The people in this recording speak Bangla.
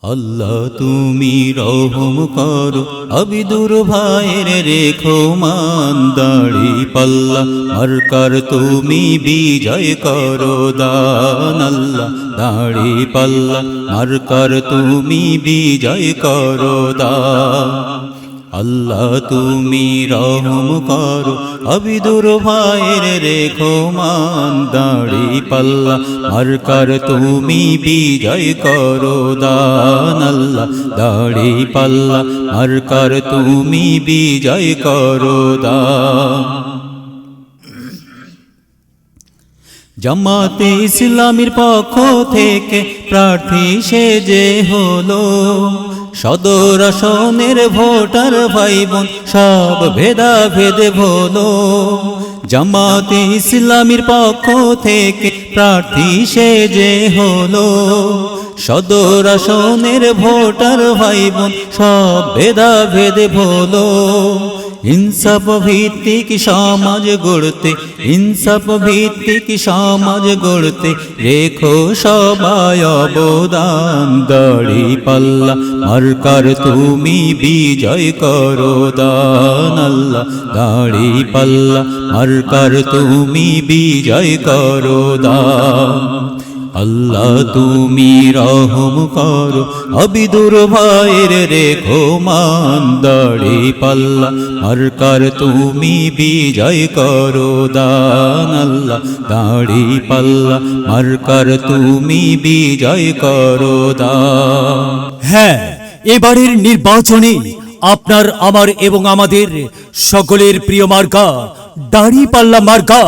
আল্লাহ তুমি রহম করো আবিদুর ভাইয়ের রেখো মান দাড়ি পাল্লা মার্কার তুমি বিজয় করো দান আল্লাহ দাড়ি পাল্লা মার্কার তুমি বিজয় করো দান আল্লাহ তুমি রহম করো আবিদুর ভাইয়ের রেখো মান দাড়ি পাল্লা মার্কার তুমি বিজয় করো দান আল্লাহ দাড়ি পাল্লা মার্কার তুমি বিজয় করো দান জামাতে ইসলামীর পক্ষ থেকে প্রার্থী সেজে হলো সদর আসনের ভোটার ভাই বোন সব ভেদাভেদ ভোলো জামাতে ইসলামীর পক্ষ থেকে প্রার্থী সেজে হলো সদর আসনের ভোটার ভাই বোন সব ভেদাভেদ ভোলো ইনসাফ ভিত্তিক সমাজ গড়তে ইনসাফ ভিত্তিক সমাজ গড়তে রেখো সবাই অবদান দাড়ি পাল্লা মার্কার তুমি বিজয় করো দান আল্লাহ দাড়ি পাল্লা মার্কার তুমি বিজয় করো দান আল্লাহ তুমি রহম করো আবিদুর ভাইয়ের রেখো মান দাড়ি পাল্লা মার্কার তুমি বিজয় করো দান আল্লাহ দাড়ি পাল্লা মার্কার তুমি বিজয় করো দান। হ্যাঁ, এবারের নির্বাচনে আপনার আমার এবং আমাদের সকলের প্রিয় মার্কা দাড়িপাল্লা মার্কা